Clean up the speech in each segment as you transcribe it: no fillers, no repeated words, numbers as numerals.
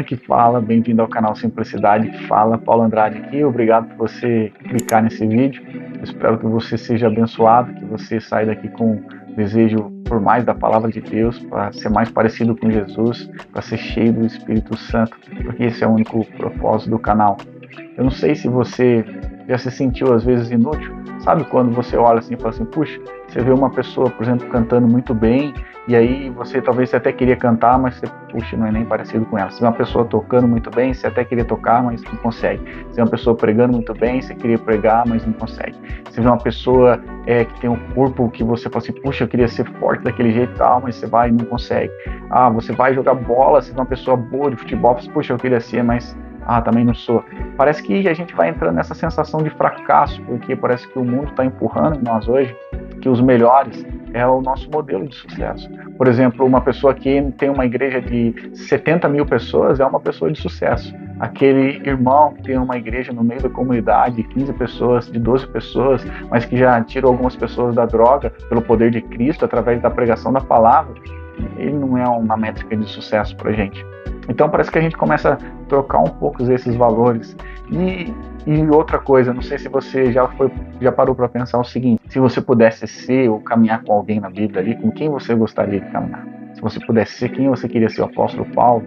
Fala que fala, bem-vindo ao canal Simplicidade. Fala, Paulo Andrade aqui, obrigado por você clicar nesse vídeo. Eu espero que você seja abençoado, que você saia daqui com desejo por mais da palavra de Deus, para ser mais parecido com Jesus, para ser cheio do Espírito Santo, porque esse é o único propósito do canal. Eu não sei se você já se sentiu às vezes inútil, sabe quando você olha assim e fala assim, puxa, você vê uma pessoa, por exemplo, cantando muito bem, e aí você talvez até queria cantar, mas você, puxa, não é nem parecido com ela. Você vê uma pessoa tocando muito bem, você até queria tocar, mas não consegue. Você vê uma pessoa pregando muito bem, você queria pregar, mas não consegue. Você vê uma pessoa que tem um corpo que você fala assim, puxa, eu queria ser forte daquele jeito e tal, mas você vai e não consegue. Ah, você vai jogar bola, você vê uma pessoa boa de futebol, você, puxa, eu queria ser, mas também não sou. Parece que a gente vai entrando nessa sensação de fracasso, porque parece que o mundo está empurrando em nós hoje, que os melhores é o nosso modelo de sucesso. Por exemplo, uma pessoa que tem uma igreja de 70 mil pessoas é uma pessoa de sucesso. Aquele irmão que tem uma igreja no meio da comunidade de 15 pessoas, de 12 pessoas, mas que já tirou algumas pessoas da droga pelo poder de Cristo, através da pregação da palavra, ele não é uma métrica de sucesso para a gente. Então parece que a gente começa a trocar um pouco esses valores. E outra coisa, não sei se você já parou para pensar o seguinte, se você pudesse ser ou caminhar com alguém na Bíblia ali, com quem você gostaria de caminhar? Se você pudesse ser, quem você queria ser? O apóstolo Paulo?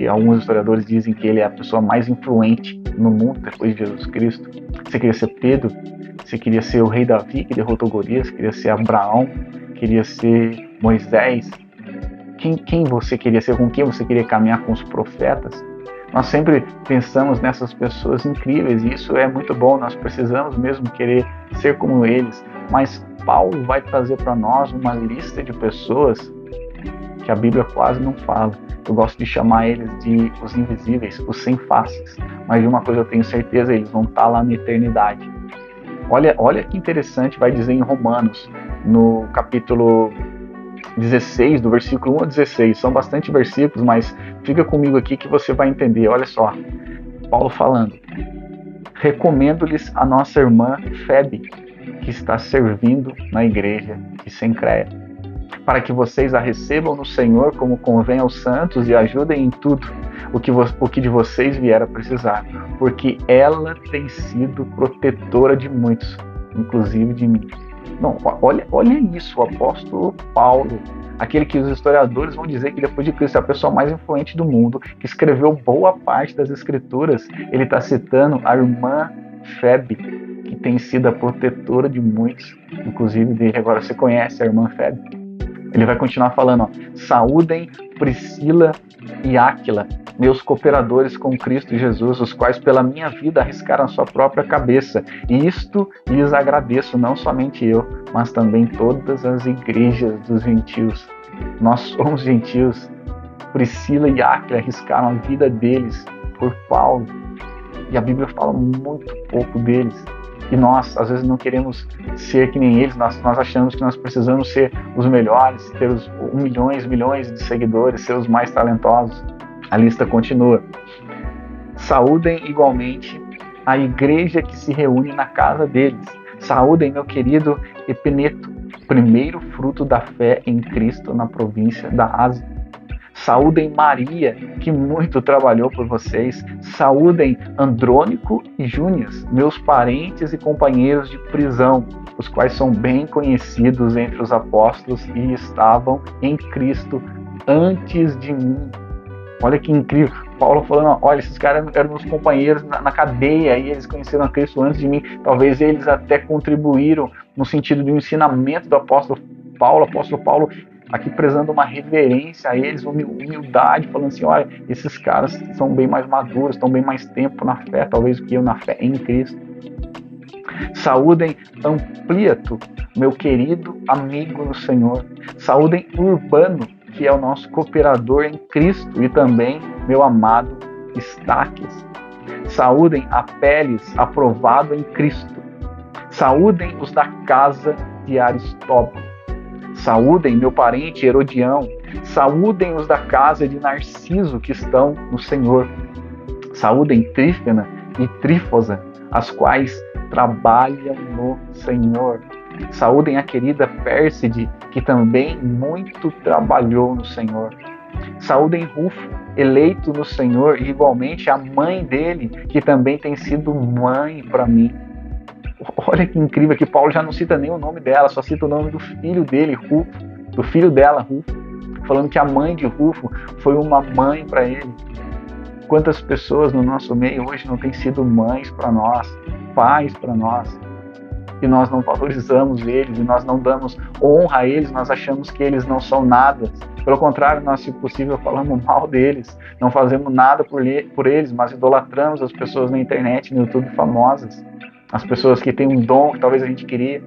Alguns historiadores dizem que ele é a pessoa mais influente no mundo depois de Jesus Cristo. Você queria ser Pedro? Você queria ser o rei Davi que derrotou Golias? Queria ser Abraão? Queria ser Moisés? Quem você queria ser? Com quem você queria caminhar? Com os profetas? Nós sempre pensamos nessas pessoas incríveis e isso é muito bom, nós precisamos mesmo querer ser como eles, mas Paulo vai trazer para nós uma lista de pessoas que a Bíblia quase não fala. Eu gosto de chamar eles de os invisíveis, os sem faces, mas de uma coisa eu tenho certeza, eles vão estar lá na eternidade. Olha que interessante, vai dizer em Romanos, no capítulo 16, do versículo 1 a 16, são bastante versículos, mas fica comigo aqui que você vai entender. Olha só, Paulo falando, recomendo-lhes a nossa irmã Febe, que está servindo na igreja de Cencreia, para que vocês a recebam no Senhor como convém aos santos e ajudem em tudo o que de vocês vier a precisar, porque ela tem sido protetora de muitos, inclusive de mim. Não, olha isso, o apóstolo Paulo, aquele que os historiadores vão dizer que depois de Cristo é a pessoa mais influente do mundo, que escreveu boa parte das escrituras, ele está citando a irmã Febe, que tem sido a protetora de muitos, inclusive dele. Agora, você conhece a irmã Febe? Ele vai continuar falando, saúdem Priscila e Áquila, meus cooperadores com Cristo Jesus, os quais pela minha vida arriscaram a sua própria cabeça. E isto lhes agradeço, não somente eu, mas também todas as igrejas dos gentios. Nós somos gentios. Priscila e Áquila arriscaram a vida deles por Paulo. E a Bíblia fala muito pouco deles. E nós, às vezes, não queremos ser que nem eles, nós achamos que nós precisamos ser os melhores, ter os milhões de seguidores, ser os mais talentosos. A lista continua. Saúdem igualmente a igreja que se reúne na casa deles. Saúdem meu querido Epeneto, primeiro fruto da fé em Cristo na província da Ásia. Saúdem Maria, que muito trabalhou por vocês. Saúdem Andrônico e Júnias, meus parentes e companheiros de prisão, os quais são bem conhecidos entre os apóstolos e estavam em Cristo antes de mim. Olha que incrível. Paulo falando, olha, esses caras eram meus companheiros na cadeia e eles conheceram a Cristo antes de mim. Talvez eles até contribuíram no sentido do ensinamento do apóstolo Paulo. Apóstolo Paulo aqui prezando uma reverência a eles, humildade, falando assim, olha, esses caras são bem mais maduros, estão bem mais tempo na fé, talvez do que eu na fé em Cristo. Saúdem Ampliato, meu querido amigo no Senhor. Saúdem Urbano, que é o nosso cooperador em Cristo, e também meu amado Estaques. Saúdem Apeles, aprovado em Cristo. Saúdem os da casa de Aristóbulo. Saúdem meu parente Herodião. Saúdem os da casa de Narciso, que estão no Senhor. Saúdem Trífena e Trífosa, as quais trabalham no Senhor. Saúdem a querida Pérside, que também muito trabalhou no Senhor. Saúdem Rufo, eleito no Senhor, e igualmente a mãe dele, que também tem sido mãe para mim. Olha que incrível que Paulo já não cita nem o nome dela, só cita o nome do filho dele, Rufo, do filho dela, Rufo, falando que a mãe de Rufo foi uma mãe para ele. Quantas pessoas no nosso meio hoje não têm sido mães para nós, pais para nós, e nós não valorizamos eles, e nós não damos honra a eles, nós achamos que eles não são nada. Pelo contrário, nós, se possível, falamos mal deles, não fazemos nada por eles, mas idolatramos as pessoas na internet, no YouTube famosas, as pessoas que têm um dom que talvez a gente queria.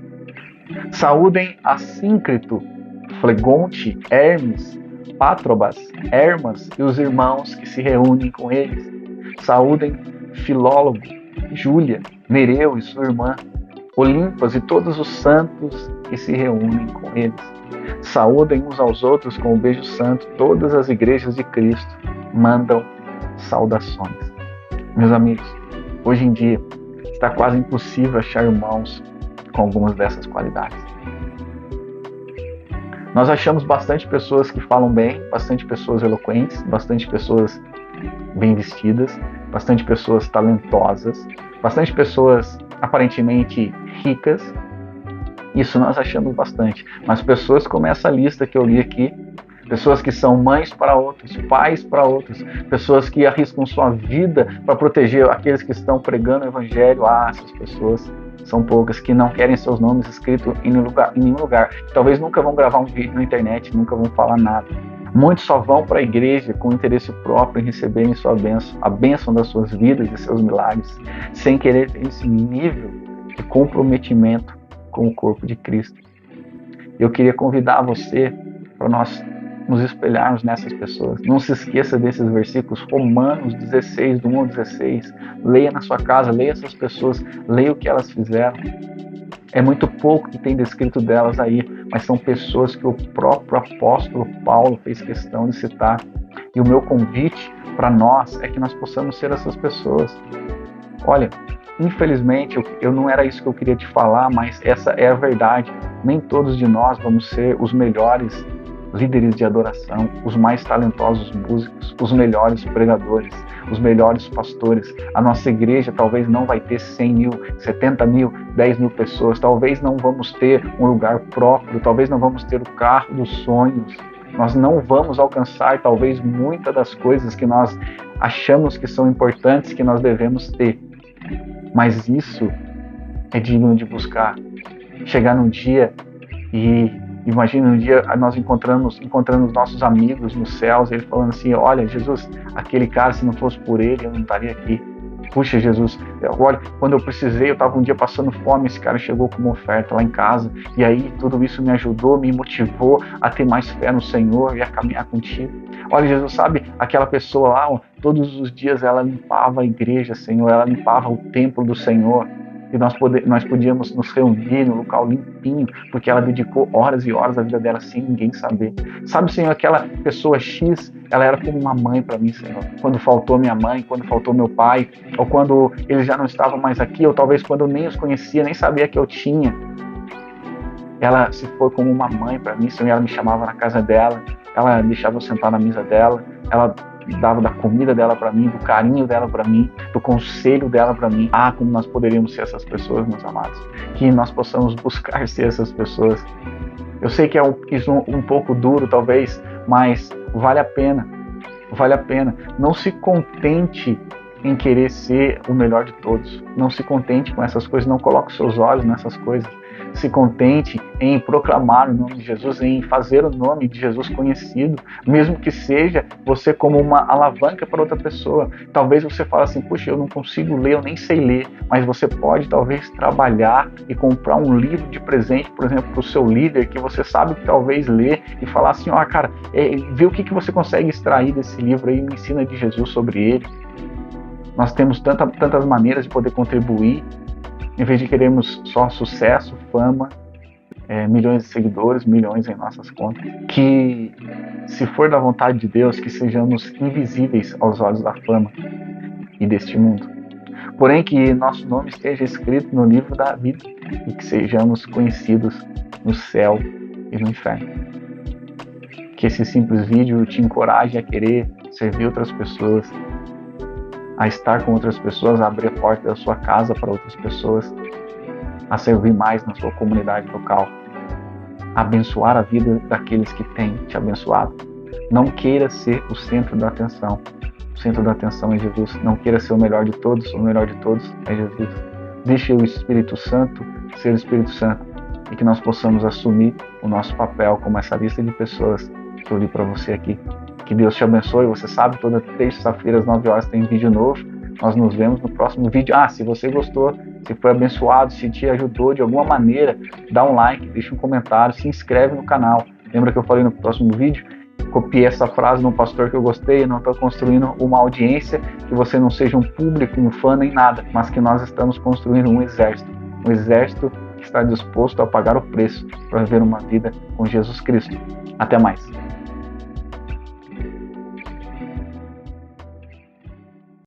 Saúdem Assíncrito, Flegonte, Hermes, Pátrobas, Hermas e os irmãos que se reúnem com eles. Saúdem Filólogo, Júlia, Nereu e sua irmã, Olimpas e todos os santos que se reúnem com eles. Saúdem uns aos outros com um beijo santo. Todas as igrejas de Cristo mandam saudações. Meus amigos, hoje em dia está quase impossível achar irmãos com algumas dessas qualidades. Nós achamos bastante pessoas que falam bem, bastante pessoas eloquentes, bastante pessoas bem vestidas, bastante pessoas talentosas, bastante pessoas aparentemente ricas. Isso nós achamos bastante. Mas pessoas como essa lista que eu li aqui, pessoas que são mães para outros, pais para outros, pessoas que arriscam sua vida para proteger aqueles que estão pregando o evangelho, essas pessoas são poucas, que não querem seus nomes escritos em nenhum lugar. Talvez nunca vão gravar um vídeo na internet, nunca vão falar nada. Muitos só vão para a igreja com interesse próprio em receberem sua bênção, a bênção das suas vidas e seus milagres, sem querer ter esse nível de comprometimento com o corpo de Cristo. Eu queria convidar você para nós nos espelharmos nessas pessoas. Não se esqueça desses versículos, Romanos 16, do 1 ao 16. Leia na sua casa, leia essas pessoas, leia o que elas fizeram. É muito pouco que tem descrito delas aí, mas são pessoas que o próprio apóstolo Paulo fez questão de citar. E o meu convite para nós é que nós possamos ser essas pessoas. Olha, infelizmente, eu não era isso que eu queria te falar, mas essa é a verdade. Nem todos de nós vamos ser os melhores líderes de adoração, os mais talentosos músicos, os melhores pregadores, os melhores pastores. A nossa igreja talvez não vai ter 100 mil, 70 mil, 10 mil pessoas. Talvez não vamos ter um lugar próprio, talvez não vamos ter o carro dos sonhos. Nós não vamos alcançar, talvez, muitas das coisas que nós achamos que são importantes, que nós devemos ter. Mas isso é digno de buscar. Chegar num dia e imagina um dia nós encontrando os nossos amigos nos céus, ele falando assim, olha, Jesus, aquele cara, se não fosse por ele, eu não estaria aqui. Puxa, Jesus, olha, quando eu precisei, eu estava um dia passando fome, esse cara chegou com uma oferta lá em casa, e aí tudo isso me ajudou, me motivou a ter mais fé no Senhor e a caminhar contigo. Olha, Jesus, sabe, aquela pessoa lá, todos os dias ela limpava a igreja, Senhor, ela limpava o templo do Senhor, e nós podíamos nos reunir no local limpinho, porque ela dedicou horas e horas da vida dela sem ninguém saber. Sabe, Senhor, aquela pessoa X, ela era como uma mãe para mim, Senhor. Quando faltou minha mãe, quando faltou meu pai, ou quando eles já não estavam mais aqui, ou talvez quando eu nem os conhecia, nem sabia que eu tinha. Ela se foi como uma mãe para mim, Senhor, ela me chamava na casa dela, ela deixava eu sentar na mesa dela, ela dava da comida dela para mim, do carinho dela para mim, do conselho dela para mim. Como nós poderíamos ser essas pessoas, meus amados. Que nós possamos buscar ser essas pessoas. Eu sei que é um pouco duro, talvez, mas vale a pena. Vale a pena. Não se contente em querer ser o melhor de todos. Não se contente com essas coisas. Não coloque seus olhos nessas coisas. Se contente em proclamar o nome de Jesus, em fazer o nome de Jesus conhecido, mesmo que seja você como uma alavanca para outra pessoa. Talvez você fale assim, puxa, eu não consigo ler, eu nem sei ler, mas você pode talvez trabalhar e comprar um livro de presente, por exemplo, para o seu líder, que você sabe que talvez lê, e falar assim, cara, vê o que você consegue extrair desse livro aí, me ensina de Jesus sobre ele. Nós temos tantas maneiras de poder contribuir, em vez de queremos só sucesso, fama, milhões de seguidores, milhões em nossas contas. Que, se for da vontade de Deus, que sejamos invisíveis aos olhos da fama e deste mundo. Porém, que nosso nome esteja escrito no livro da vida e que sejamos conhecidos no céu e no inferno. Que esse simples vídeo te encoraje a querer servir outras pessoas, a estar com outras pessoas, a abrir a porta da sua casa para outras pessoas, a servir mais na sua comunidade local, a abençoar a vida daqueles que têm te abençoado. Não queira ser o centro da atenção. O centro da atenção é Jesus. Não queira ser o melhor de todos. O melhor de todos é Jesus. Deixe o Espírito Santo ser o Espírito Santo e que nós possamos assumir o nosso papel como essa lista de pessoas que eu li para você aqui. Que Deus te abençoe. Você sabe, toda terça-feira às 9 horas tem vídeo novo. Nós nos vemos no próximo vídeo. Se você gostou, se foi abençoado, se te ajudou de alguma maneira, dá um like, deixa um comentário, se inscreve no canal. Lembra que eu falei no próximo vídeo? Copiei essa frase de um pastor que eu gostei. Não estou construindo uma audiência, que você não seja um público, um fã nem nada, mas que nós estamos construindo um exército que está disposto a pagar o preço para viver uma vida com Jesus Cristo. Até mais.